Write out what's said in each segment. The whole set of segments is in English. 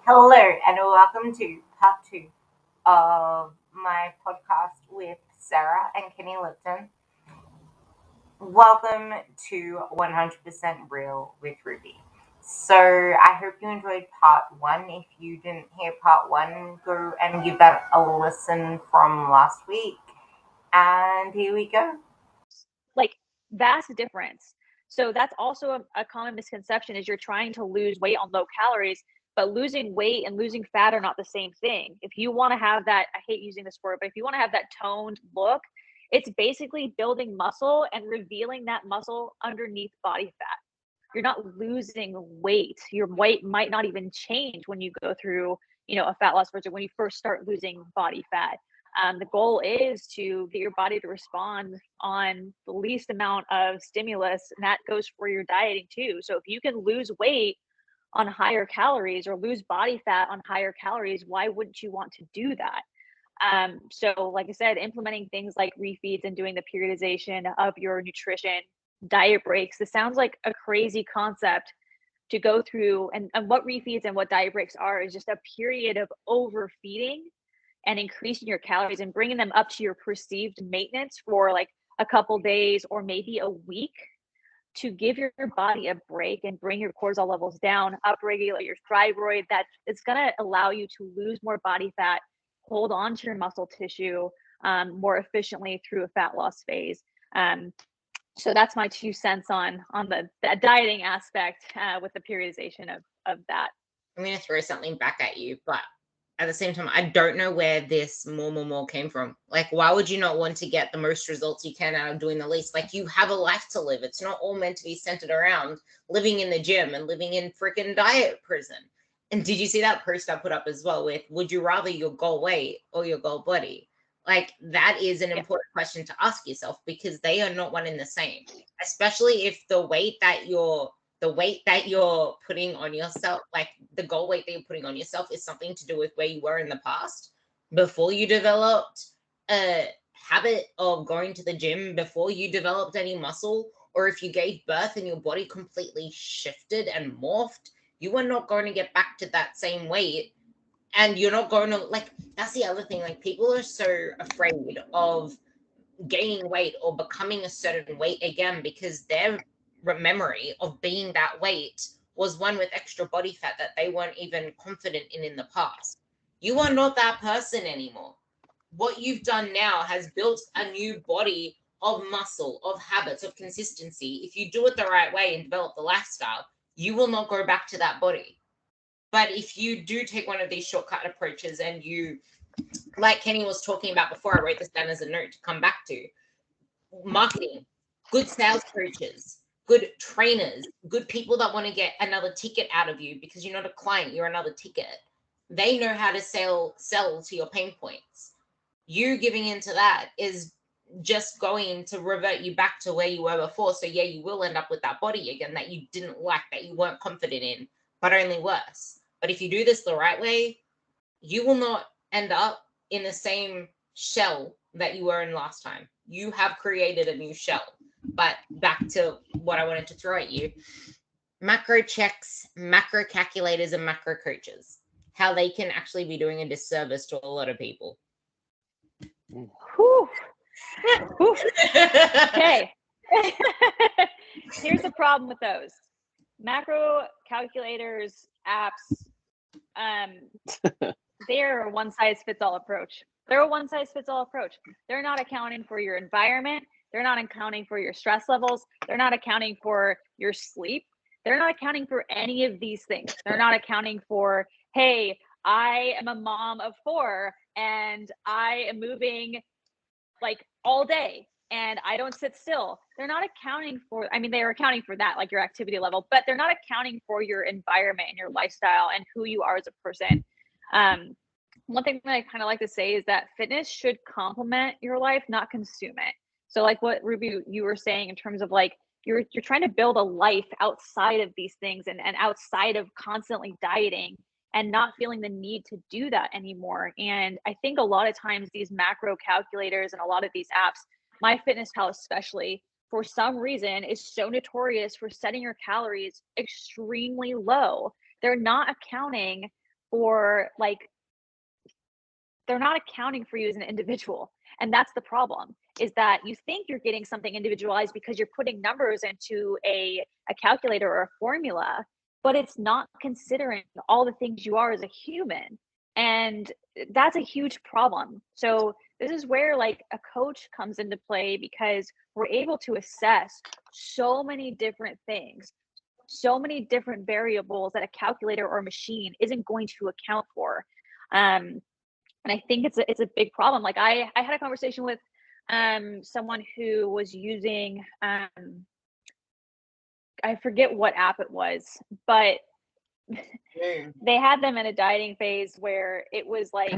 Hello, and welcome to part two of my podcast with Sarah and Kenny Lipton. Welcome to 100% Real with Ruby. So, I hope you enjoyed part one. If you didn't hear part one, go and give that a listen from last week. And here we go. Like vast difference. So that's also a common misconception is you're trying to lose weight on low calories, but losing weight and losing fat are not the same thing. If you want to have that, I hate using this word, but if you want to have that toned look, it's basically building muscle and revealing that muscle underneath body fat. You're not losing weight. Your weight might not even change when you go through, a fat loss versus when you first start losing body fat. The goal is to get your body to respond on the least amount of stimulus, and that goes for your dieting too. So if you can lose weight on higher calories or lose body fat on higher calories, why wouldn't you want to do that? So like I said, implementing things like refeeds and doing the periodization of your nutrition, diet breaks. This sounds like a crazy concept to go through. And what refeeds and what diet breaks are is just a period of overfeeding and increasing your calories and bringing them up to your perceived maintenance for like a couple days or maybe a week to give your body a break and bring your cortisol levels down, upregulate your thyroid. That it's going to allow you to lose more body fat, hold on to your muscle tissue more efficiently through a fat loss phase. So that's my 2 cents on the dieting aspect with the periodization of that. I'm going to throw something back at you, but at the same time, I don't know where this more came from. Like, why would you not want to get the most results you can out of doing the least? Like, you have a life to live. It's not all meant to be centered around living in the gym and living in freaking diet prison. And did you see that post I put up as well with, would you rather your goal weight or your goal body? Like, that is an important question to ask yourself because they are not one and the same, especially if the weight that you're putting on yourself, like the goal weight that you're putting on yourself, is something to do with where you were in the past before you developed a habit of going to the gym, before you developed any muscle, or if you gave birth and your body completely shifted and morphed, you are not going to get back to that same weight. And you're not going to, like, that's the other thing. Like, people are so afraid of gaining weight or becoming a certain weight again because their memory of being that weight was one with extra body fat that they weren't even confident in the past. You are not that person anymore. What you've done now has built a new body of muscle, of habits, of consistency. If you do it the right way and develop the lifestyle, you will not go back to that body. But if you do take one of these shortcut approaches and you, like Kenny was talking about before, I wrote this down as a note to come back to, marketing, good sales coaches, good trainers, good people that want to get another ticket out of you because you're not a client, you're another ticket. They know how to sell to your pain points. You giving into that is just going to revert you back to where you were before. So yeah, you will end up with that body again that you didn't like, that you weren't confident in, but only worse. But if you do this the right way, you will not end up in the same shell that you were in last time. You have created a new shell. But back to what I wanted to throw at you, macro checks, macro calculators, and macro coaches, how they can actually be doing a disservice to a lot of people. Whew. Whew. Okay. Here's the problem with those macro calculators, apps. They're a one size fits all approach. They're a one size fits all approach. They're not accounting for your environment. They're not accounting for your stress levels. They're not accounting for your sleep. They're not accounting for any of these things. They're not accounting for, hey, I am a mom of 4 and I am moving like all day and I don't sit still. They're not accounting for, I mean, they're accounting for that, like your activity level, but they're not accounting for your environment and your lifestyle and who you are as a person. One thing that I kind of like to say is that fitness should complement your life, not consume it. So like what Ruby, you were saying in terms of like, you're trying to build a life outside of these things and outside of constantly dieting and not feeling the need to do that anymore. And I think a lot of times these macro calculators and a lot of these apps, MyFitnessPal especially, for some reason is so notorious for setting your calories extremely low. They're not accounting or like they're not accounting for you as an individual. And that's the problem, is that you think you're getting something individualized because you're putting numbers into a calculator or a formula, but it's not considering all the things you are as a human. And that's a huge problem. So this is where like a coach comes into play, because we're able to assess so many different things, so many different variables that a calculator or a machine isn't going to account for. And I think it's a big problem. Like I had a conversation with someone who was using I forget what app it was, but they had them in a dieting phase where it was like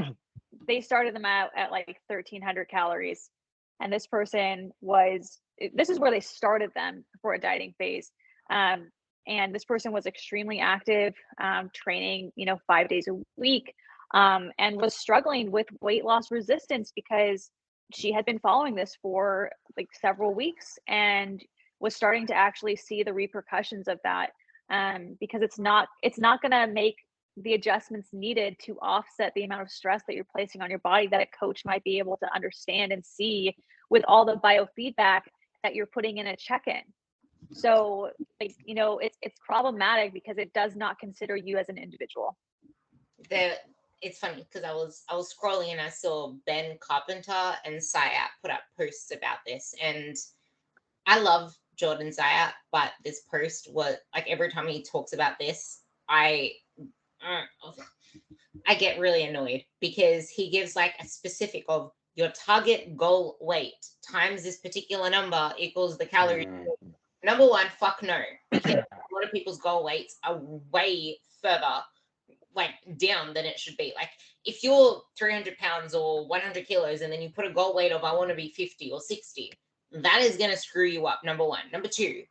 they started them out at like 1,300 calories, and this is where they started them for a dieting phase. And this person was extremely active, training 5 days a week, and was struggling with weight loss resistance because she had been following this for like several weeks and was starting to actually see the repercussions of that, because it's not going to make the adjustments needed to offset the amount of stress that you're placing on your body that a coach might be able to understand and see with all the biofeedback that you're putting in a check-in. So like, it's problematic because it does not consider you as an individual. It's funny because I was scrolling and I saw Ben Carpenter and Syat put up posts about this, and I love Jordan Syat, but this post was like, every time he talks about this, I get really annoyed, because he gives like a specific of your target goal weight times this particular number equals the calories. Number one, fuck no, because a lot of people's goal weights are way further like down than it should be. Like if you're 300 pounds or 100 kilos and then you put a goal weight of I want to be 50 or 60, that is going to screw you up, number one. Number two,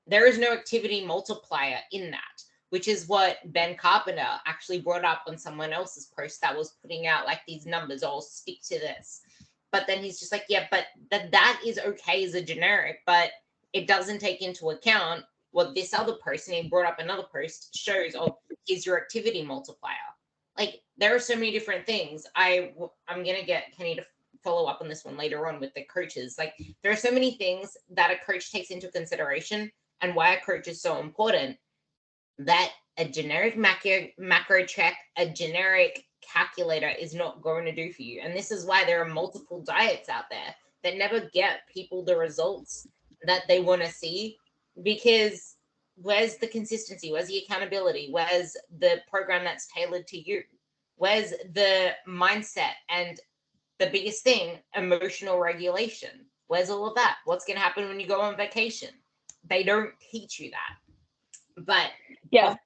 there is no activity multiplier in that, which is what Ben Carpenter actually brought up on someone else's post that was putting out like these numbers, I'll stick to this. But then he's just like, yeah, but that is okay as a generic, but it doesn't take into account what this other person, he brought up another post, shows is your activity multiplier. Like there are so many different things. I'm going to get Kenny to follow up on this one later on with the coaches. Like there are so many things that a coach takes into consideration, and why a coach is so important, that a generic macro check, a generic calculator is not going to do for you. And this is why there are multiple diets out there that never get people the results that they want to see, because where's the consistency? Where's the accountability? Where's the program that's tailored to you? Where's the mindset? And the biggest thing, emotional regulation. Where's all of that? What's going to happen when you go on vacation? They don't teach you that. But yeah,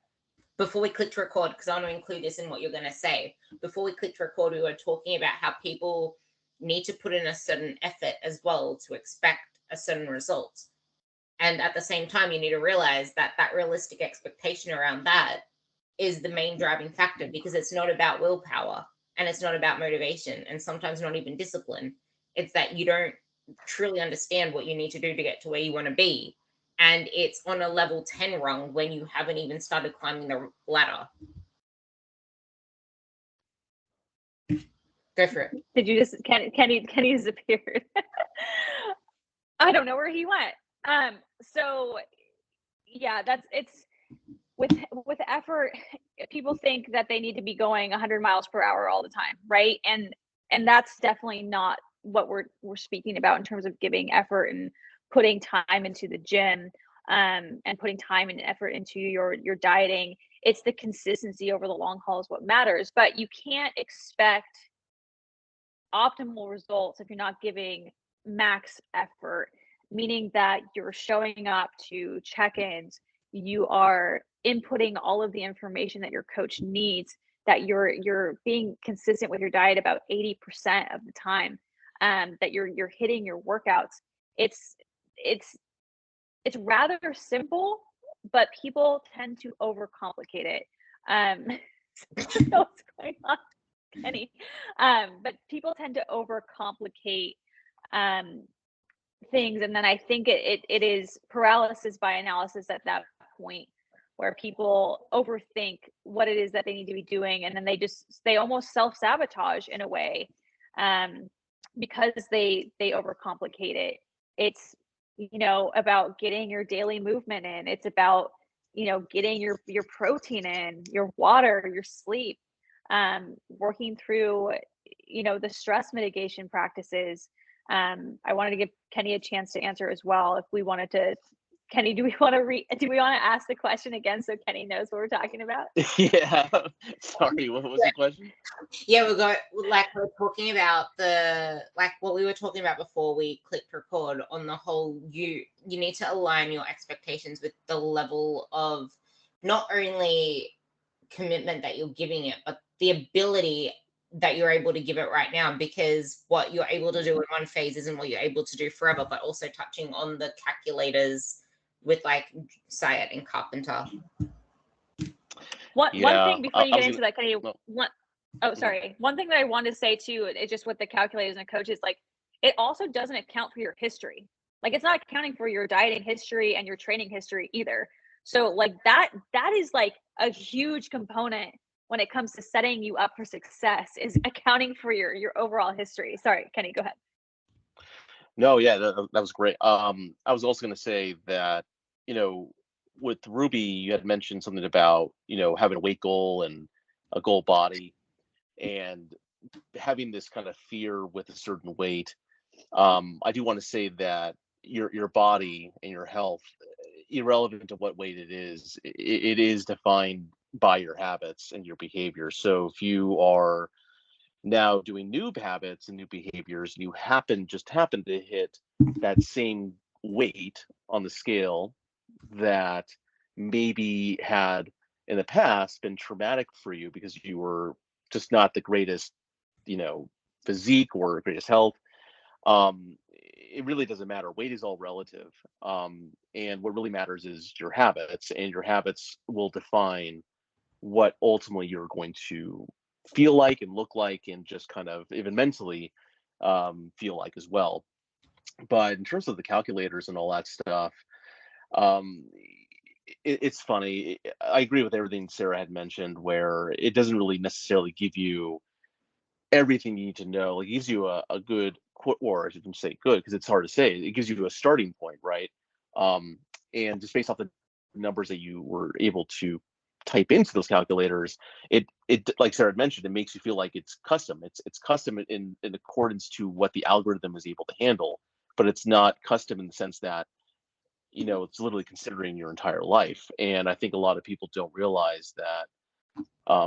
before we click to record, because I want to include this in what you're going to say, before we click to record, we were talking about how people need to put in a certain effort as well to expect a certain result. And at the same time, you need to realize that that realistic expectation around that is the main driving factor, because it's not about willpower and it's not about motivation and sometimes not even discipline. It's that you don't truly understand what you need to do to get to where you want to be. And it's on a level 10 rung when you haven't even started climbing the ladder. Go for it. Did you just Kenny disappeared? I don't know where he went. So yeah, it's with effort. People think that they need to be going 100 miles per hour all the time, right? And that's definitely not what we're speaking about in terms of giving effort and putting time into the gym, and putting time and effort into your dieting. It's the consistency over the long haul is what matters. But you can't expect optimal results if you're not giving max effort, meaning that you're showing up to check-ins, you are inputting all of the information that your coach needs, that you're being consistent with your diet about 80% of the time, that you're hitting your workouts. It's rather simple, but people tend to overcomplicate it. I don't know what's going on, Kenny. But people tend to overcomplicate things, and then I think it is paralysis by analysis at that point, where people overthink what it is that they need to be doing, and then they almost self-sabotage in a way, because they overcomplicate it. It's, about getting your daily movement in. It's about, getting your protein in, your water, your sleep, working through, the stress mitigation practices. I wanted to give Kenny a chance to answer as well. If we wanted to, Kenny, do we want to ask the question again so Kenny knows what we're talking about? Yeah. Sorry, what was the question? Yeah, we're talking about what we were talking about before we clicked record on the whole. You need to align your expectations with the level of not only commitment that you're giving it, but the ability that you're able to give it right now, because what you're able to do in one phase isn't what you're able to do forever. But also touching on the calculators with like Syat and Carpenter. One thing before you get into that, Kenny, No. one thing that I wanted to say too is just with the calculators and coaches, like, it also doesn't account for your history. Like, it's not accounting for your dieting history and your training history either. So like that is like a huge component when it comes to setting you up for success, is accounting for your overall history. Sorry, Kenny, go ahead. No, yeah, that was great. I was also going to say that, with Ruby, you had mentioned something about, having a weight goal and a goal body, and having this kind of fear with a certain weight. I do want to say that your body and your health, irrelevant to what weight it is defined by your habits and your behavior. So if you are now doing new habits and new behaviors, and you just happen to hit that same weight on the scale that maybe had in the past been traumatic for you because you were just not the greatest, physique or greatest health, it really doesn't matter. Weight is all relative. And what really matters is your habits, and your habits will define what ultimately you're going to feel like and look like, and just kind of even mentally feel like as well. But in terms of the calculators and all that stuff, um, it's funny. I agree with everything Sarah had mentioned, where it doesn't really necessarily give you everything you need to know. It gives you a good, or I shouldn't say good because it's hard to say. It gives you a starting point, right? And just based off the numbers that you were able to type into those calculators, it like Sarah had mentioned, it makes you feel like it's custom. It's custom in accordance to what the algorithm is able to handle, but it's not custom in the sense that it's literally considering your entire life. And I think a lot of people don't realize that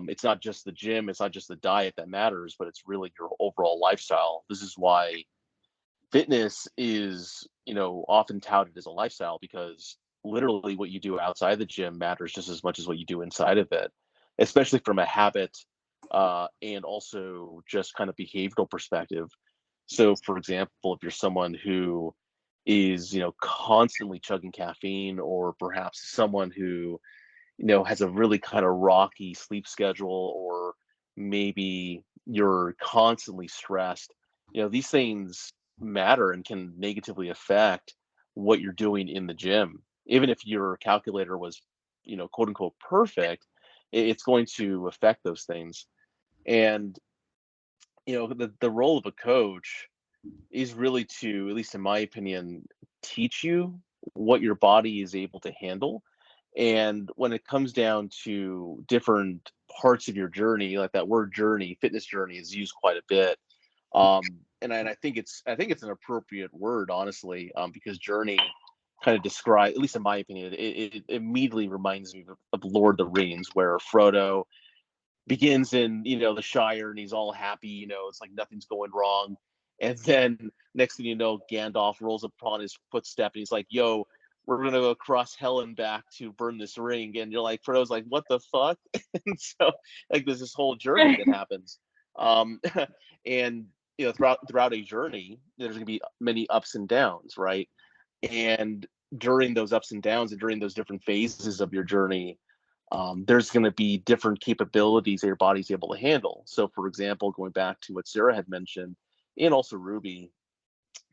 it's not just the gym, it's not just the diet that matters, but it's really your overall lifestyle. This is why fitness is, often touted as a lifestyle, because literally what you do outside the gym matters just as much as what you do inside of it, especially from a habit and also just kind of behavioral perspective. So, for example, if you're someone who is, constantly chugging caffeine, or perhaps someone who has a really kind of rocky sleep schedule, or maybe you're constantly stressed, these things matter and can negatively affect what you're doing in the gym. Even if your calculator was, quote unquote perfect, it's going to affect those things. And, the role of a coach is really to, at least in my opinion, teach you what your body is able to handle. And when it comes down to different parts of your journey, like that word journey, fitness journey is used quite a bit. And I think it's an appropriate word, honestly, because journey kind of describe, at least in my opinion, it immediately reminds me of Lord of the Rings, where Frodo begins in, the Shire, and he's all happy, it's like nothing's going wrong. And then next thing you know, Gandalf rolls upon his footstep, and he's like, yo, we're gonna go across hell and back to burn this ring. And you're like, Frodo's like, what the fuck? And so like there's this whole journey that happens. And throughout a journey, there's gonna be many ups and downs, right? And during those ups and downs, and during those different phases of your journey, there's going to be different capabilities that your body's able to handle. So, for example, going back to what Sarah had mentioned, and also Ruby,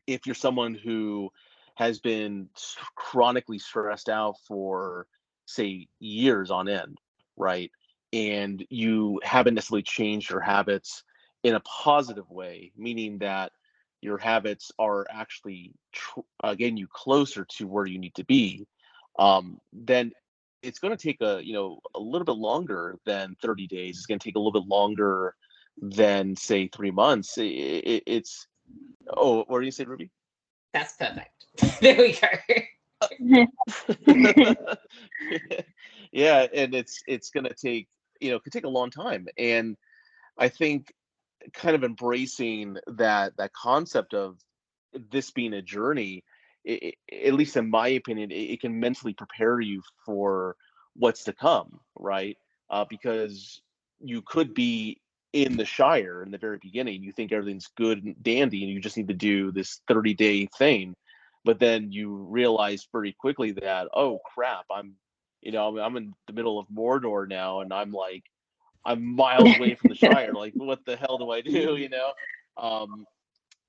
if you're someone who has been chronically stressed out for say years on end, right? And you haven't necessarily changed your habits in a positive way, meaning that your habits are actually getting you closer to where you need to be, then it's going to take a little bit longer than 30 days. It's going to take a little bit longer than say 3 months. It's what do you say, Ruby? That's perfect. There we go. Yeah, and it's going to take, could take a long time. And I think kind of embracing that concept of this being a journey, at least in my opinion, it can mentally prepare you for what's to come, right? Because you could be in the Shire in the very beginning, you think everything's good and dandy, and you just need to do this 30-day thing, but then you realize very quickly that, oh crap, I'm in the middle of Mordor now, and I'm miles away from the Shire. Like, what the hell do I do?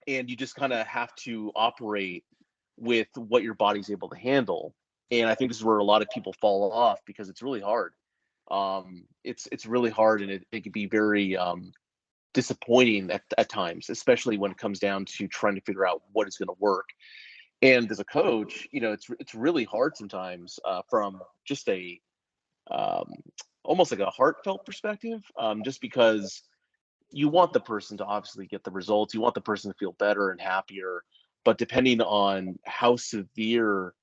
And you just kind of have to operate with what your body's able to handle. And I think this is where a lot of people fall off, because it's really hard. It's really hard, and it can be very disappointing at times, especially when it comes down to trying to figure out what is going to work. And as a coach, it's really hard sometimes, from just a um, almost like a heartfelt perspective, just because you want the person to obviously get the results, you want the person to feel better and happier, but depending on how severe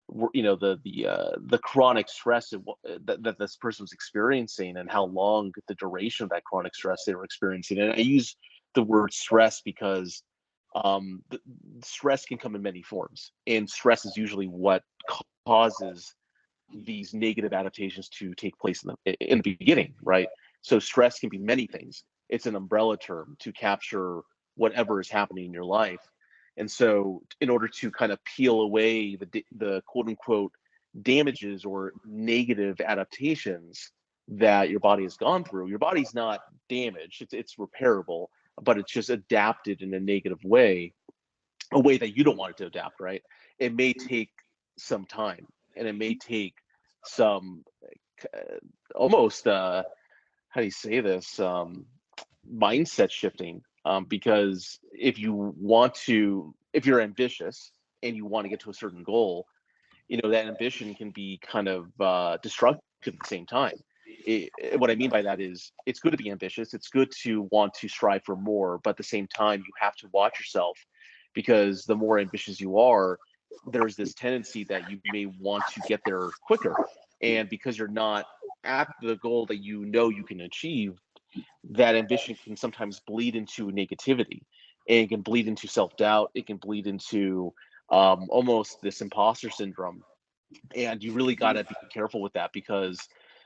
the chronic stress that this person was experiencing, and how long the duration of that chronic stress they were experiencing. And I use the word stress because the stress can come in many forms, and stress is usually what causes these negative adaptations to take place in the beginning, right? So stress can be many things. It's an umbrella term to capture whatever is happening in your life. And so in order to kind of peel away the quote unquote damages or negative adaptations that your body has gone through, your body's not damaged, it's repairable, but it's just adapted in a negative way, a way that you don't want it to adapt, right? It may take some time, and it may take some almost how do you say this, mindset shifting, because if you're ambitious and you want to get to a certain goal, that ambition can be kind of destructive at the same time. What I mean by that is, it's good to be ambitious, it's good to want to strive for more, but at the same time you have to watch yourself, because the more ambitious you are, there's this tendency that you may want to get there quicker, and because you're not at the goal that you can achieve, that ambition can sometimes bleed into negativity, and it can bleed into self-doubt, it can bleed into almost this imposter syndrome. And you really got to be careful with that, because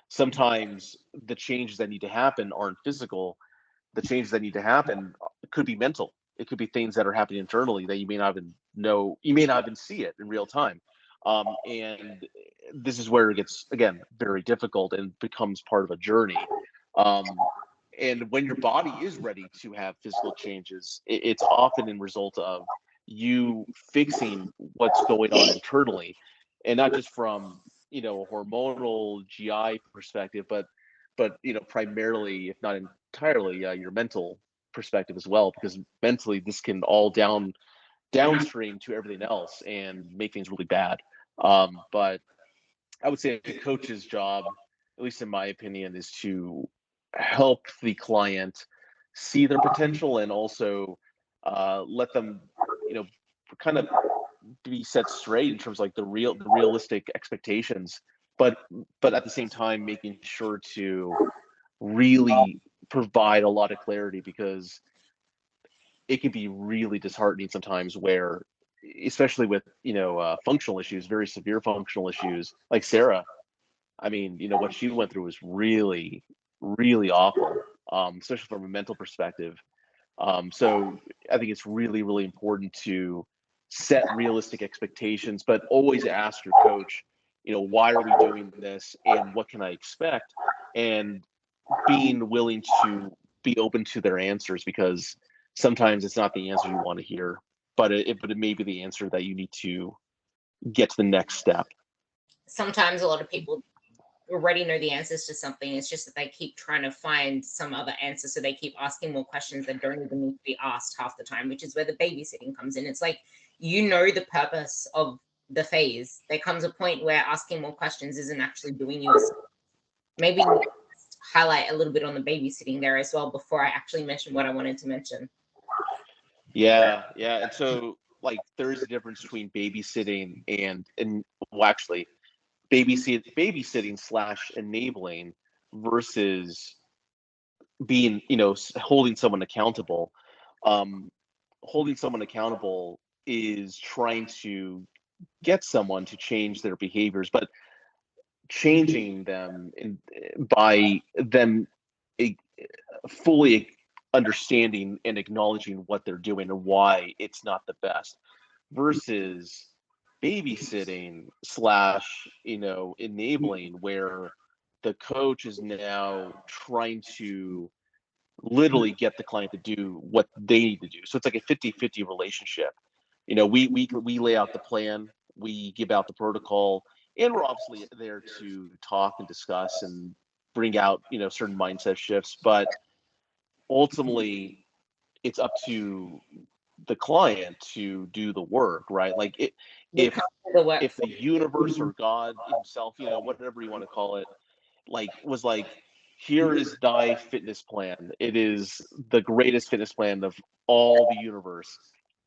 sometimes the changes that need to happen aren't physical. The changes that need to happen could be mental. It could be things that are happening internally that you may not even know, you may not even see it in real time. And this is where it gets, again, very difficult and becomes part of a journey. um, and when your body is ready to have physical changes, it's often in result of you fixing what's going on internally, and not just from a hormonal GI perspective, but primarily, if not entirely, your mental perspective as well, because mentally this can all downstream to everything else and make things really bad. But I would say a coach's job, at least in my opinion, is to help the client see their potential, and also let them, kind of be set straight in terms of like the realistic expectations, but at the same time making sure to really provide a lot of clarity, because it can be really disheartening sometimes, where especially with functional issues, very severe functional issues, like Sarah. I mean, what she went through was really, really awful, especially from a mental perspective. So I think it's really, really important to set realistic expectations, but always ask your coach, why are we doing this, and what can I expect? And being willing to be open to their answers, because sometimes it's not the answer you want to hear, but it may be the answer that you need to get to the next step. Sometimes a lot of people already know the answers to something. It's just that they keep trying to find some other answer. So they keep asking more questions that don't even need to be asked half the time, which is where the babysitting comes in. It's like, you know, the purpose of the phase. There comes a point where asking more questions isn't actually doing you a service. Maybe highlight a little bit on the babysitting there as well before I actually mention what I wanted to mention. Yeah. And so, like, there is a difference between babysitting and well, actually, babysitting slash enabling versus being, holding someone accountable. Holding someone accountable is trying to get someone to change their behaviors, but changing them by them fully understanding and acknowledging what they're doing and why it's not the best, versus babysitting slash enabling, where the coach is now trying to literally get the client to do what they need to do. So it's like a 50-50 relationship. We lay out the plan, we give out the protocol, and we're obviously there to talk and discuss and bring out certain mindset shifts, but ultimately it's up to the client to do the work, right? Like, if the universe or God himself, whatever you want to call it, like, was like, here is thy fitness plan, it is the greatest fitness plan of all the universe.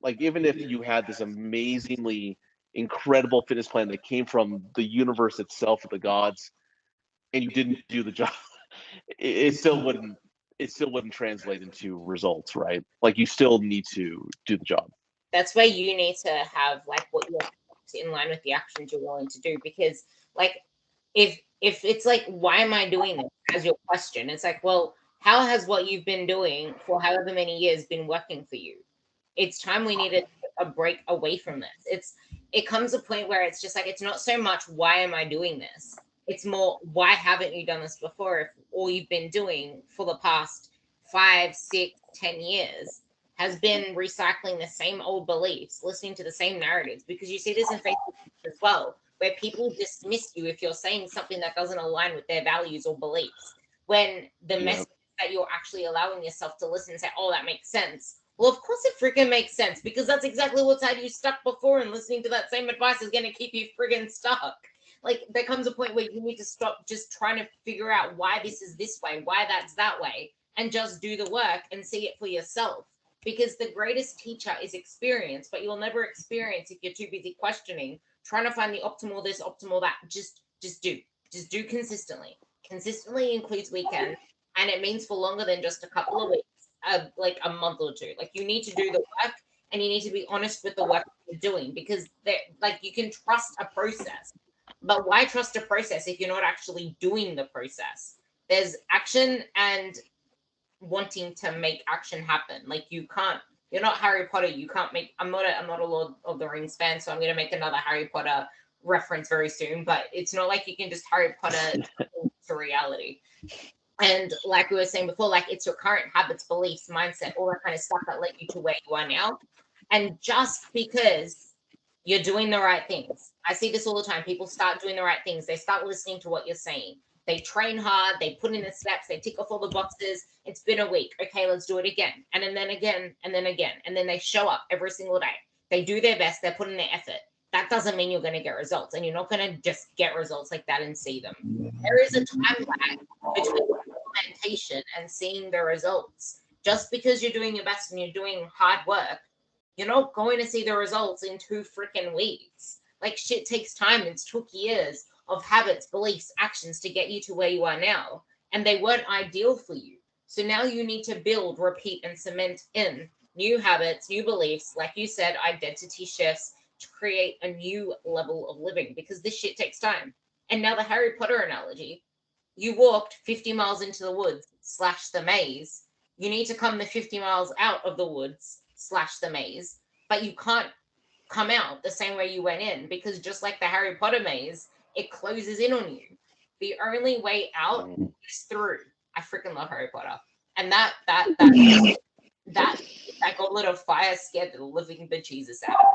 Like, even if you had this amazingly incredible fitness plan that came from the universe itself, or the gods, and you didn't do the job, it still wouldn't translate into results, right? Like, you still need to do the job. That's where you need to have like what you're in line with the actions you're willing to do. Because like, if it's like, why am I doing this, as your question, it's like, well, how has what you've been doing for however many years been working for you? It's time we need a break away from this. It comes a point where it's just like, it's not so much why am I doing this, it's more, why haven't you done this before, if all you've been doing for the past 5, 6, 10 years has been recycling the same old beliefs, listening to the same narratives. Because you see this in Facebook as well, where people dismiss you if you're saying something that doesn't align with their values or beliefs, when the message that you're actually allowing yourself to listen and say, oh, that makes sense. Well, of course it freaking makes sense, because that's exactly what's had you stuck before, and listening to that same advice is going to keep you friggin' stuck. Like, there comes a point where you need to stop just trying to figure out why this is this way, why that's that way, and just do the work and see it for yourself. Because the greatest teacher is experience, but you'll never experience if you're too busy questioning, trying to find the optimal this, optimal that. Just do consistently. Consistently includes weekend, and it means for longer than just a couple of weeks. Like a month or two. Like, you need to do the work, and you need to be honest with the work you're doing, because like, you can trust a process, but why trust a process if you're not actually doing the process? There's action and wanting to make action happen. Like, you're not Harry Potter. You can't make, I'm not a Lord of the Rings fan, so I'm going to make another Harry Potter reference very soon, but it's not like you can just Harry Potter to reality. And like we were saying before, like, it's your current habits, beliefs, mindset, all that kind of stuff that led you to where you are now. And just because you're doing the right things, I see this all the time. People start doing the right things. They start listening to what you're saying. They train hard. They put in the steps. They tick off all the boxes. It's been a week. Okay, let's do it again. And then again, and then again. And then they show up every single day. They do their best. They're putting their effort. That doesn't mean you're going to get results. And you're not going to just get results like that and see them. There is a time lag between implementation and seeing the results. Just because you're doing your best and you're doing hard work, you're not going to see the results in 2 freaking weeks. Like, shit takes time. It's took years of habits, beliefs, actions to get you to where you are now. And they weren't ideal for you. So now you need to build, repeat, and cement in new habits, new beliefs, like you said, identity shifts, to create a new level of living, because this shit takes time. And now the Harry Potter analogy, you walked 50 miles into the woods / the maze. You need to come the 50 miles out of the woods / the maze, but you can't come out the same way you went in, because just like the Harry Potter maze, it closes in on you. The only way out is through. I freaking love Harry Potter. And that goblet of fire scared the living bejesus out of me.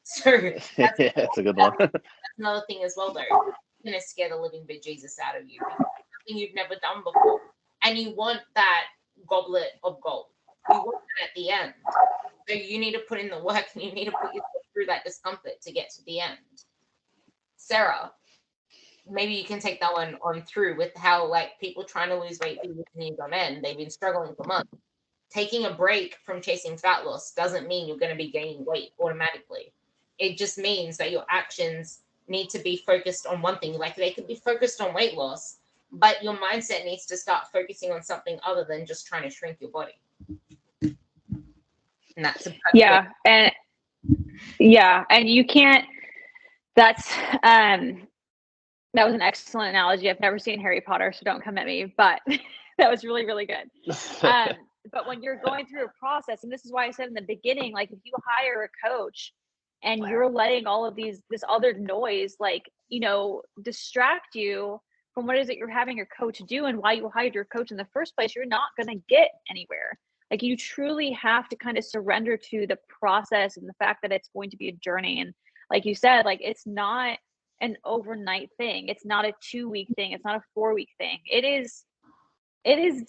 So that's a good one. That's another thing as well, though. going to scare the living bejesus out of you. Something you've never done before. And you want that goblet of gold. You want that at the end. So you need to put in the work and you need to put yourself through that discomfort to get to the end. Sarah, maybe you can take that one on through with how like people trying to lose weight for years on end, they've been struggling for months. Taking a break from chasing fat loss doesn't mean you're going to be gaining weight automatically. It just means that your actions need to be focused on one thing. Like they could be focused on weight loss, but your mindset needs to start focusing on something other than just trying to shrink your body. And that's a and you can't. That was an excellent analogy. I've never seen Harry Potter, so don't come at me, but that was really, really good. But when you're going through a process, and this is why I said in the beginning, like if you hire a coach and you're letting all of this other noise, like, distract you from what it is that you're having your coach do and why you hired your coach in the first place, you're not going to get anywhere. Like you truly have to kind of surrender to the process and the fact that it's going to be a journey. And like you said, like it's not an overnight thing. It's not a 2-week thing. It's not a 4-week thing. It is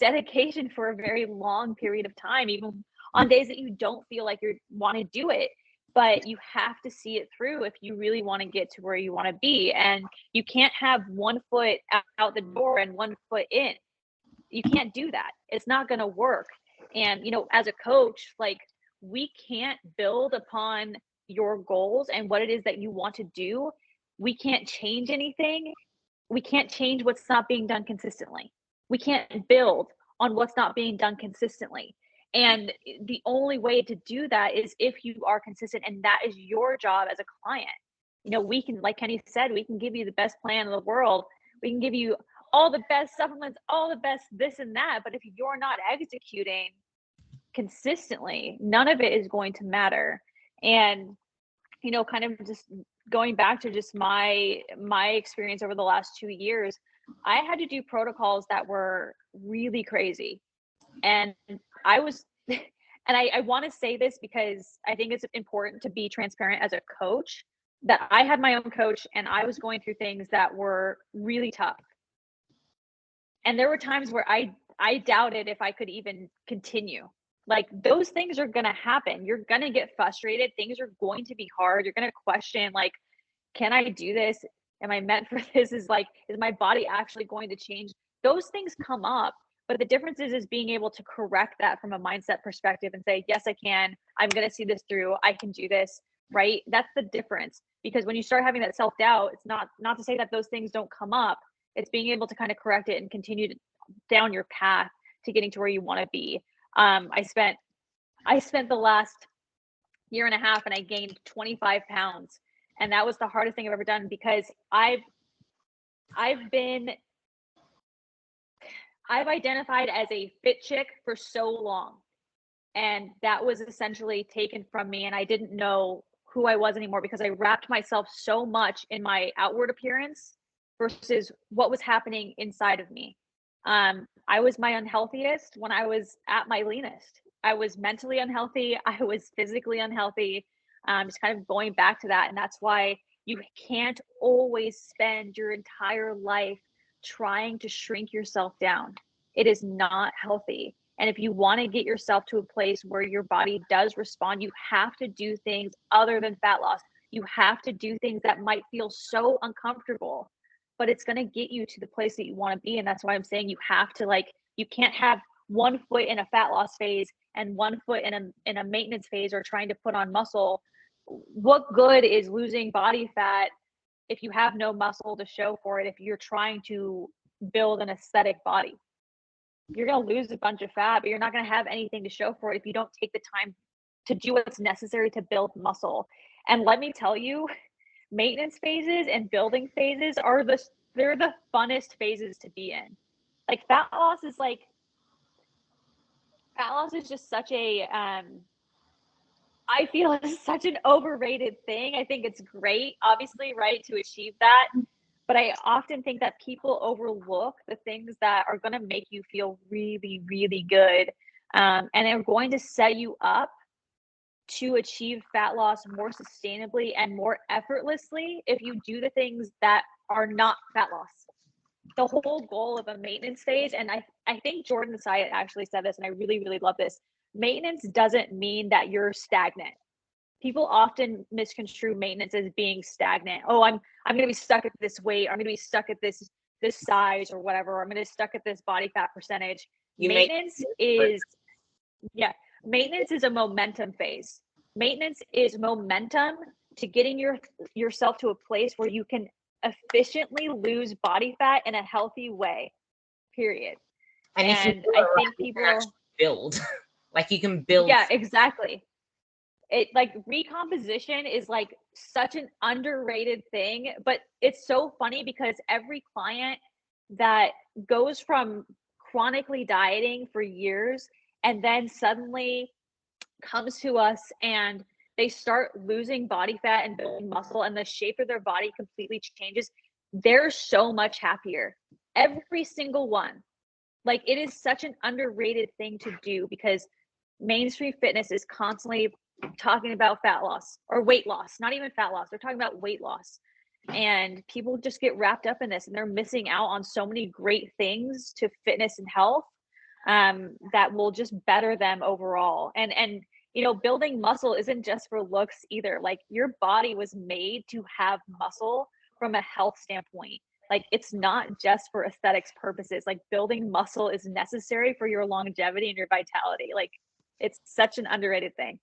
dedication for a very long period of time, even on days that you don't feel like you want to do it, but you have to see it through if you really want to get to where you want to be. And you can't have one foot out the door and one foot in. You can't do that. It's not going to work. And, as a coach, like we can't build upon your goals and what it is that you want to do. We can't change anything. We can't change what's not being done consistently. We can't build on what's not being done consistently. And the only way to do that is if you are consistent, and that is your job as a client. We can, like Kenny said, we can give you the best plan in the world. We can give you all the best supplements, all the best this and that. But if you're not executing consistently, none of it is going to matter. And, kind of just going back to just my experience over the last 2 years, I had to do protocols that were really crazy. And I was, and I want to say this because I think it's important to be transparent as a coach, that I had my own coach and I was going through things that were really tough. And there were times where I doubted if I could even continue. Like those things are going to happen. You're going to get frustrated. Things are going to be hard. You're going to question, like, can I do this? Am I meant for this? Is my body actually going to change? Those things come up, but the difference is being able to correct that from a mindset perspective and say, yes, I can. I'm going to see this through. I can do this, right? That's the difference. Because when you start having that self-doubt, it's not to say that those things don't come up. It's being able to kind of correct it and continue down your path to getting to where you want to be. I spent the last year and a half and I gained 25 pounds. And that was the hardest thing I've ever done, because I've identified as a fit chick for so long. And that was essentially taken from me. And I didn't know who I was anymore because I wrapped myself so much in my outward appearance versus what was happening inside of me. I was my unhealthiest when I was at my leanest. I was mentally unhealthy. I was physically unhealthy. Just kind of going back to that. And that's why you can't always spend your entire life trying to shrink yourself down. It is not healthy. And if you want to get yourself to a place where your body does respond, you have to do things other than fat loss. You have to do things that might feel so uncomfortable, but it's going to get you to the place that you want to be. And that's why I'm saying you have to, you can't have one foot in a fat loss phase and one foot in a maintenance phase or trying to put on muscle. What good is losing body fat if you have no muscle to show for it? If you're trying to build an aesthetic body, you're going to lose a bunch of fat, but you're not going to have anything to show for it if you don't take the time to do what's necessary to build muscle. And let me tell you, maintenance phases and building phases they're the funnest phases to be in. Fat loss is just such a I feel it's such an overrated thing. I think it's great, obviously, right, to achieve that. But I often think that people overlook the things that are going to make you feel really, really good. And they're going to set you up to achieve fat loss more sustainably and more effortlessly if you do the things that are not fat loss. The whole goal of a maintenance phase, and I think Jordan Syett actually said this, and I really, really love this. Maintenance doesn't mean that you're stagnant. People often misconstrue maintenance as being stagnant. Oh, I'm going to be stuck at this weight. I'm going to be stuck at this size or whatever. Or I'm going to be stuck at this body fat percentage. Maintenance is a momentum phase. Maintenance is momentum to getting yourself to a place where you can efficiently lose body fat in a healthy way. Period. And I think people build. Like you can build. Yeah, exactly. It like recomposition is like such an underrated thing, but it's so funny because every client that goes from chronically dieting for years and then suddenly comes to us and they start losing body fat and building muscle and the shape of their body completely changes, they're so much happier. Every single one. Like it is such an underrated thing to do because mainstream fitness is constantly talking about fat loss or weight loss, not even fat loss. They're talking about weight loss. And people just get wrapped up in this and they're missing out on so many great things to fitness and health that will just better them overall. And you know, building muscle isn't just for looks either. Like your body was made to have muscle from a health standpoint. Like it's not just for aesthetics purposes. Like building muscle is necessary for your longevity and your vitality. Like it's such an underrated thing.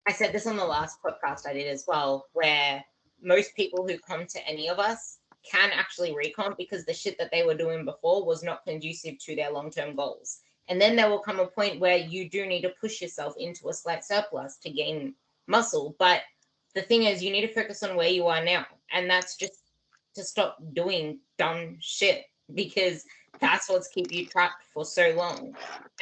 I said this on the last podcast I did as well, where most people who come to any of us can actually recomp because the shit that they were doing before was not conducive to their long-term goals. And then there will come a point where you do need to push yourself into a slight surplus to gain muscle. But the thing is, you need to focus on where you are now. And that's just to stop doing dumb shit because that's what's keep you trapped for so long.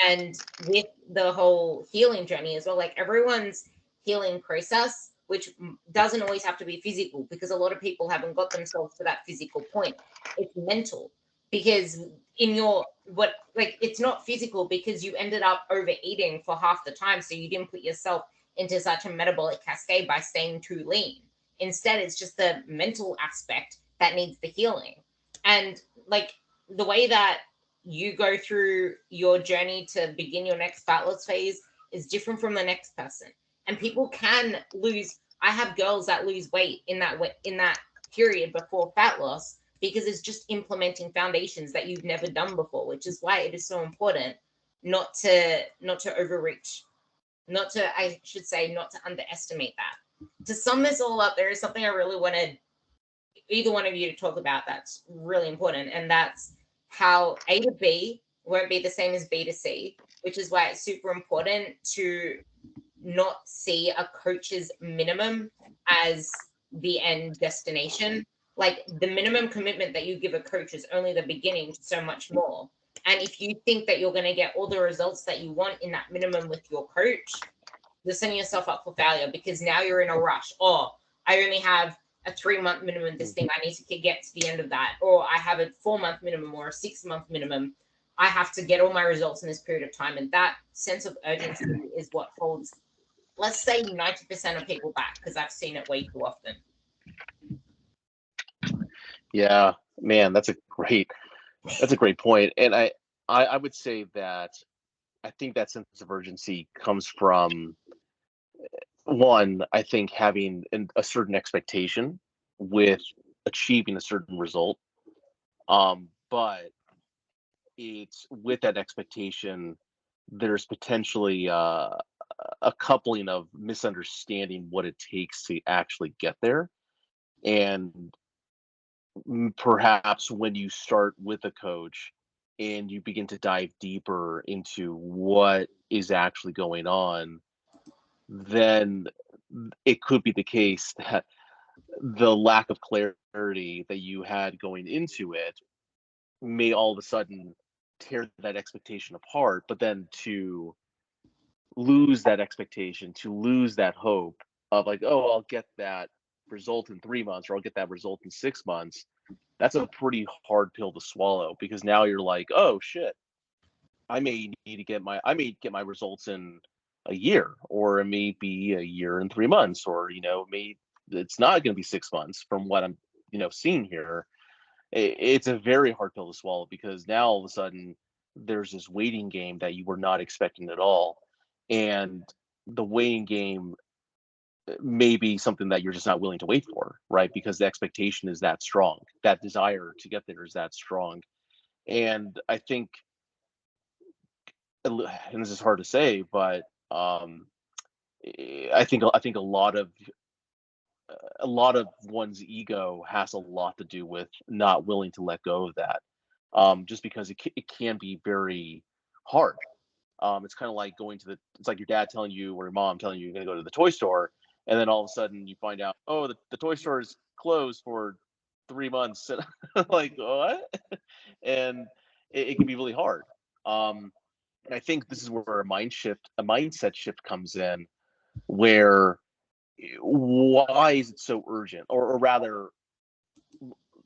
And with the whole healing journey as well, like everyone's healing process, which doesn't always have to be physical because a lot of people haven't got themselves to that physical point. It's mental because it's not physical because you ended up overeating for half the time. So you didn't put yourself into such a metabolic cascade by staying too lean. Instead, it's just the mental aspect that needs the healing. And like the way that you go through your journey to begin your next fat loss phase is different from the next person. And people can lose. I have girls that lose weight in that period before fat loss because it's just implementing foundations that you've never done before, which is why it is so important not to overreach, not to underestimate that. To sum this all up, there is something I really wanted either one of you to talk about that's really important, and that's how A to B won't be the same as B to C, which is why it's super important to not see a coach's minimum as the end destination. Like the minimum commitment that you give a coach is only the beginning to so much more. And if you think that you're going to get all the results that you want in that minimum with your coach, you're setting yourself up for failure because now you're in a rush. Oh, I only have a 3-month minimum this thing. I need to get to the end of that. Or I have a 4-month minimum or a 6-month minimum. I have to get all my results in this period of time. And that sense of urgency is what holds, let's say, 90% of people back, because I've seen it way too often. Yeah, man, that's a great point. And I would say that I think that sense of urgency comes from one, I think having a certain expectation with achieving a certain result. But it's with that expectation, there's potentially a coupling of misunderstanding what it takes to actually get there. And perhaps when you start with a coach and you begin to dive deeper into what is actually going on, then it could be the case that the lack of clarity that you had going into it may all of a sudden tear that expectation apart. But then to lose that expectation, to lose that hope of like, oh, I'll get that result in 3 months or I'll get that result in 6 months, that's a pretty hard pill to swallow, because now you're like, oh shit, I may get my results in a year, or it may be a year and 3 months, or it's not going to be 6 months from what I'm seeing here, it's a very hard pill to swallow, because now all of a sudden there's this waiting game that you were not expecting at all, and the waiting game may be something that you're just not willing to wait for, right? Because the expectation is that strong, that desire to get there is that strong. And I think, and this is hard to say, but I think a lot of one's ego has a lot to do with not willing to let go of that, just because it can be very hard. It's kind of like it's like your dad telling you, or your mom telling you you're going to go to the toy store, and then all of a sudden you find out, oh, the toy store is closed for 3 months. Like, what? And it can be really hard. And I think this is where a mindset shift comes in, where why is it so urgent, or rather,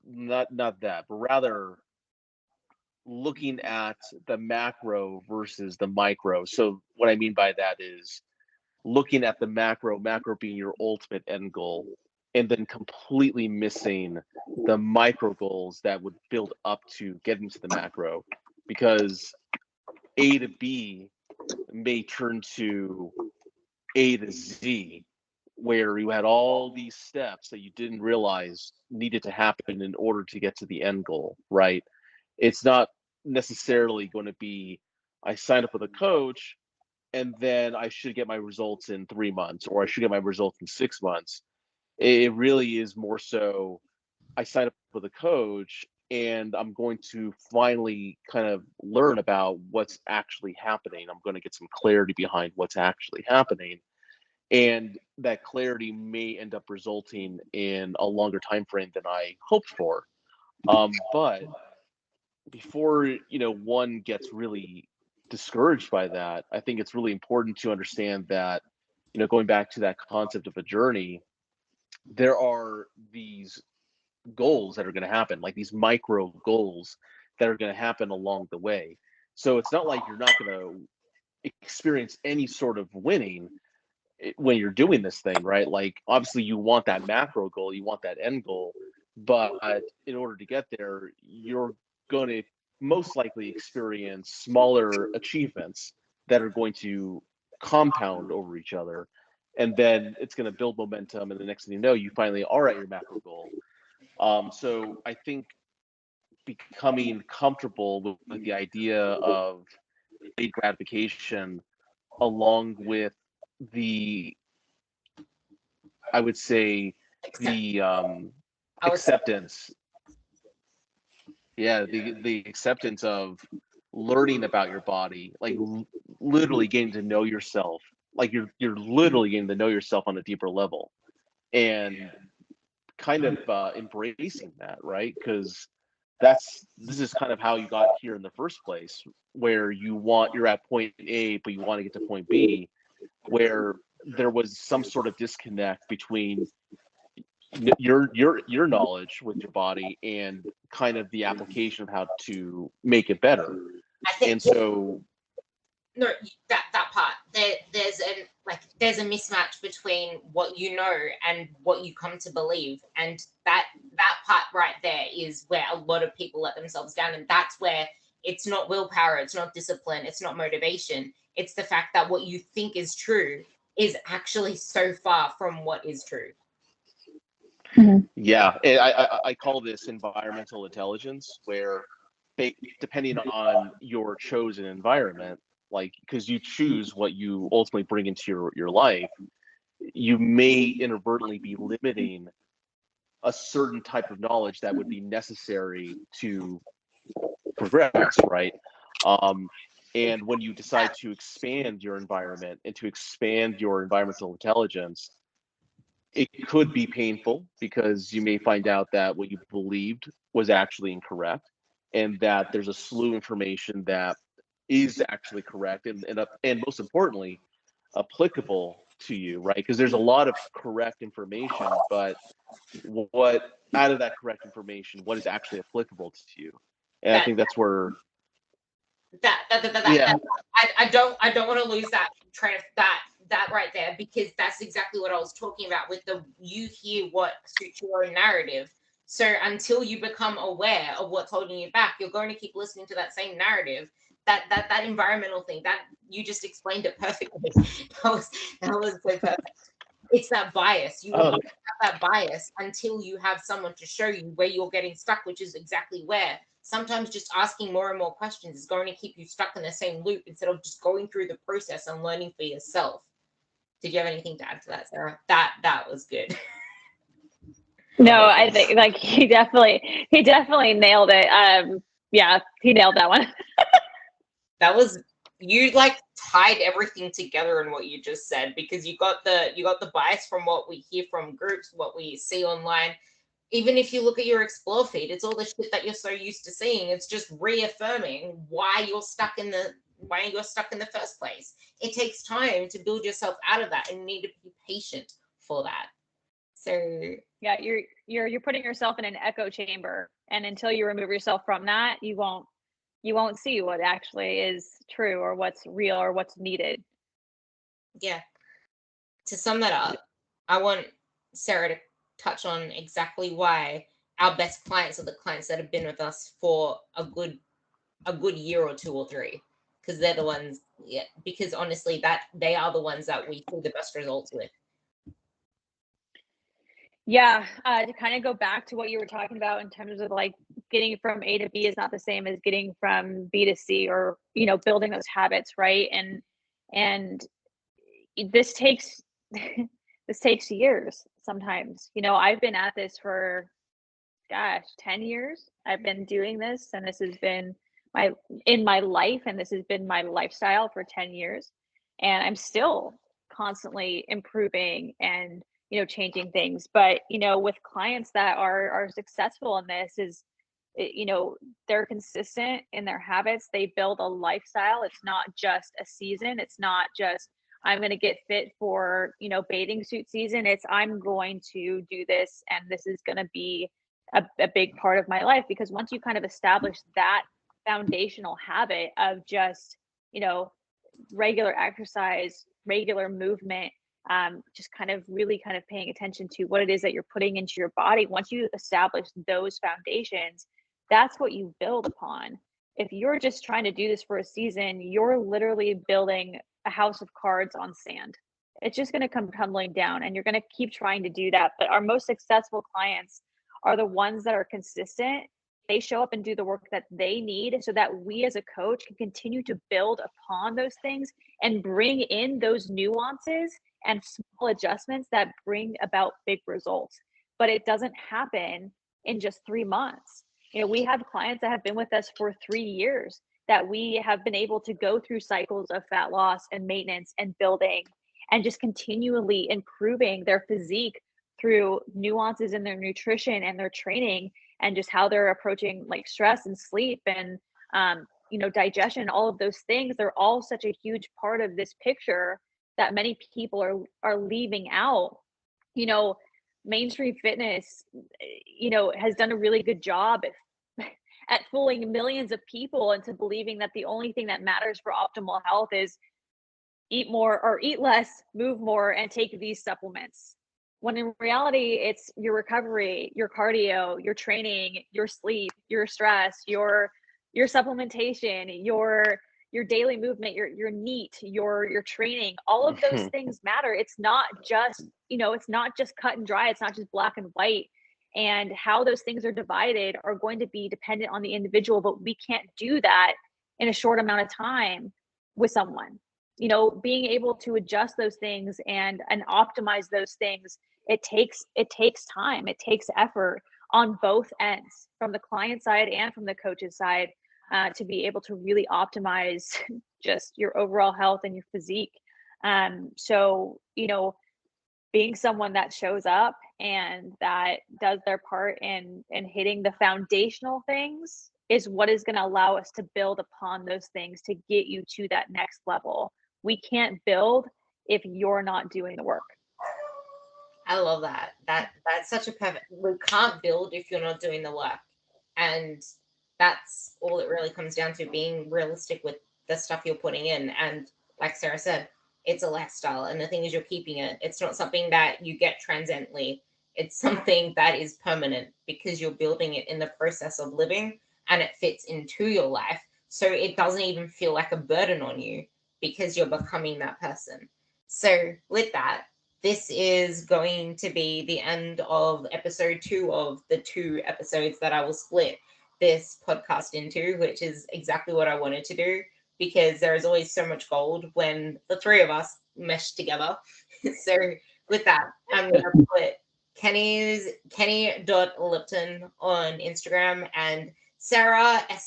not that, but rather looking at the macro versus the micro. So what I mean by that is looking at the macro being your ultimate end goal, and then completely missing the micro goals that would build up to getting to the macro, because A to B may turn to A to Z, where you had all these steps that you didn't realize needed to happen in order to get to the end goal, right? It's not necessarily going to be, I signed up with a coach and then I should get my results in 3 months, or I should get my results in 6 months. It really is more so, I signed up with a coach and I'm going to finally kind of learn about what's actually happening. I'm going to get some clarity behind what's actually happening. And that clarity may end up resulting in a longer time frame than I hoped for. But before one gets really discouraged by that, I think it's really important to understand that, going back to that concept of a journey, there are these goals that are going to happen, like these micro goals that are going to happen along the way. So it's not like you're not going to experience any sort of winning when you're doing this thing, right? Like, obviously you want that macro goal, you want that end goal, but in order to get there, you're going to most likely experience smaller achievements that are going to compound over each other, and then it's going to build momentum, and the next thing you know, you finally are at your macro goal. So I think becoming comfortable with the idea of delayed gratification, along with the, I would say, the acceptance. Yeah, the acceptance of learning about your body, like literally getting to know yourself. Like you're literally getting to know yourself on a deeper level, and kind of embracing that, right? Because this is kind of how you got here in the first place, where you're at point A, but you want to get to point B, where there was some sort of disconnect between your knowledge with your body and kind of the application of how to make it better. I think, and so no, that part, there's a mismatch between what you know and what you come to believe, and that part right there is where a lot of people let themselves down. And that's where it's not willpower, it's not discipline, it's not motivation, it's the fact that what you think is true is actually so far from what is true. Yeah, I call this environmental intelligence, where depending on your chosen environment, like, because you choose what you ultimately bring into your life, you may inadvertently be limiting a certain type of knowledge that would be necessary to progress, right? And when you decide to expand your environment and to expand your environmental intelligence, it could be painful, because you may find out that what you believed was actually incorrect, and that there's a slew of information that is actually correct, and most importantly, applicable to you, right? Because there's a lot of correct information, but what out of that correct information, what is actually applicable to you? And I think that's where yeah. I don't want to lose that train of that right there, because that's exactly what I was talking about with you hear what suits your own narrative. So until you become aware of what's holding you back, you're going to keep listening to that same narrative. That environmental thing that you just explained it perfectly. that was so perfect. It's that bias. You will have that bias until you have someone to show you where you're getting stuck, which is exactly where. Sometimes just asking more and more questions is going to keep you stuck in the same loop instead of just going through the process and learning for yourself. Did you have anything to add to that, Sarah? That was good. No, I think like he definitely nailed it. Yeah, he nailed that one. That was, you like tied everything together in what you just said, because you got the bias from what we hear from groups, what we see online. Even if you look at your explore feed, it's all the shit that you're so used to seeing. It's just reaffirming why you're stuck in the first place. It takes time to build yourself out of that, and you need to be patient for that. So yeah, you're putting yourself in an echo chamber, and until you remove yourself from that, you won't see what actually is true or what's real or what's needed. Yeah. To sum that up, I want Sarah to touch on exactly why our best clients are the clients that have been with us for a good year or 2 or 3, because they're the ones, yeah, because honestly that they are the ones that we see the best results with. Yeah, to kind of go back to what you were talking about in terms of like getting from A to B is not the same as getting from B to C, or building those habits, right? And this takes this takes years sometimes. I've been at this for 10 years. I've been doing this, and this has been my life, and this has been my lifestyle for 10 years, and I'm still constantly improving and changing things. But with clients that are successful in this, is they're consistent in their habits. They build a lifestyle. It's not just a season. It's not just I'm going to get fit for bathing suit season. It's I'm going to do this, and this is going to be a big part of my life. Because once you kind of establish that foundational habit of just regular exercise, regular movement, just kind of really kind of paying attention to what it is that you're putting into your body. Once you establish those foundations, that's what you build upon. If you're just trying to do this for a season, you're literally building a house of cards on sand. It's just going to come tumbling down, and you're going to keep trying to do that. But our most successful clients are the ones that are consistent. They show up and do the work that they need, so that we as a coach can continue to build upon those things and bring in those nuances and small adjustments that bring about big results. But it doesn't happen in just 3 months. We have clients that have been with us for 3 years, that we have been able to go through cycles of fat loss and maintenance and building, and just continually improving their physique through nuances in their nutrition and their training, and just how they're approaching like stress and sleep and digestion. All of those things, they're all such a huge part of this picture that many people are leaving out. Mainstream fitness has done a really good job at fooling millions of people into believing that the only thing that matters for optimal health is eat more or eat less, move more, and take these supplements. When in reality, it's your recovery, your cardio, your training, your sleep, your stress, your supplementation, your daily movement, your NEAT, your training. All of those things matter. It's not just cut and dry. It's not just black and white. And how those things are divided are going to be dependent on the individual, but we can't do that in a short amount of time with someone. Being able to adjust those things and optimize those things, it takes time, it takes effort on both ends, from the client side and from the coach's side, to be able to really optimize just your overall health and your physique. So being someone that shows up and that does their part in hitting the foundational things is what is going to allow us to build upon those things to get you to that next level. We can't build if you're not doing the work. I love that. That's such a perfect. We can't build if you're not doing the work, and that's all it really comes down to, being realistic with the stuff you're putting in. And like Sarah said, it's a lifestyle, and the thing is, you're keeping it. It's not something that you get transiently. It's something that is permanent because you're building it in the process of living and it fits into your life. So it doesn't even feel like a burden on you because you're becoming that person. So with that, this is going to be the end of episode 2 of the 2 episodes that I will split this podcast into, which is exactly what I wanted to do because there is always so much gold when the 3 of us mesh together. So with that, I'm going to put Kenny.Lipton on Instagram and sarahsl.fit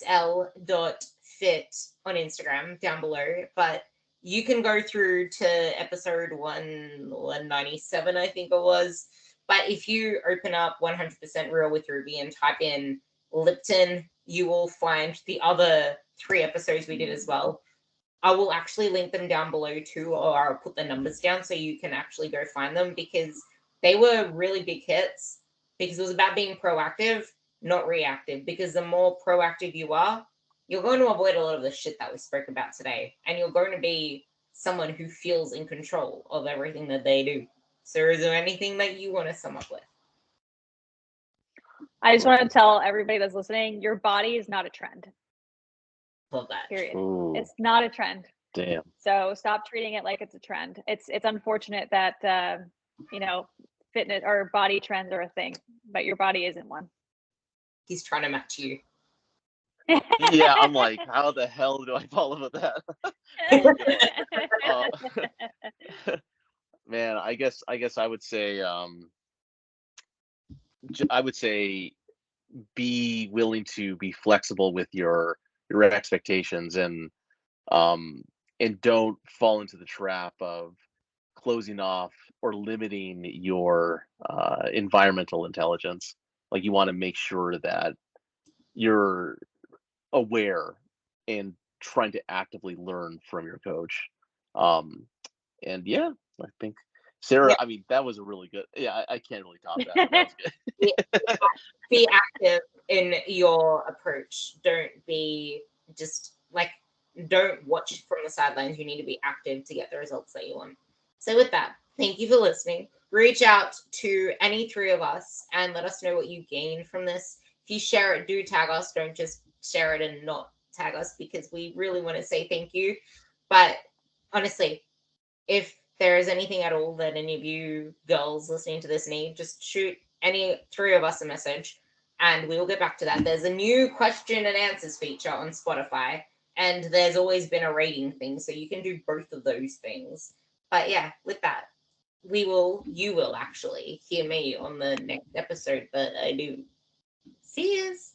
on Instagram down below. But you can go through to episode 197, I think it was. But if you open up 100% Real with Ruby and type in Lipton, you will find the other 3 episodes we did as well. I will actually link them down below too, or I'll put the numbers down so you can actually go find them because they were really big hits because it was about being proactive, not reactive. Because the more proactive you are, you're going to avoid a lot of the shit that we spoke about today. And you're going to be someone who feels in control of everything that they do. So is there anything that you want to sum up with? I just want to tell everybody that's listening, your body is not a trend. Love that. Period. Ooh, It's not a trend. damn. So stop treating it like it's a trend. It's unfortunate that fitness or body trends are a thing, but your body isn't one. He's trying to match you. Yeah, I'm like, how the hell do I follow with that? Man, I guess I would say be willing to be flexible with your expectations and don't fall into the trap of closing off or limiting your environmental intelligence. Like you want to make sure that you're aware and trying to actively learn from your coach. And yeah, I think Sarah, Yeah. I mean, that was a really good. Yeah, I can't really top that. That was good. Be active in your approach. Don't be just like, don't watch from the sidelines. You need to be active to get the results that you want. So with that, thank you for listening. Reach out to any 3 of us and let us know what you gained from this. If you share it, do tag us. Don't just share it and not tag us because we really want to say thank you. But honestly, if there is anything at all that any of you girls listening to this need, just shoot any 3 of us a message and we will get back to that. There's a new question and answers feature on Spotify, and there's always been a rating thing, so you can do both of those things. But yeah, with that, you will actually hear me on the next episode, but I do. See yous.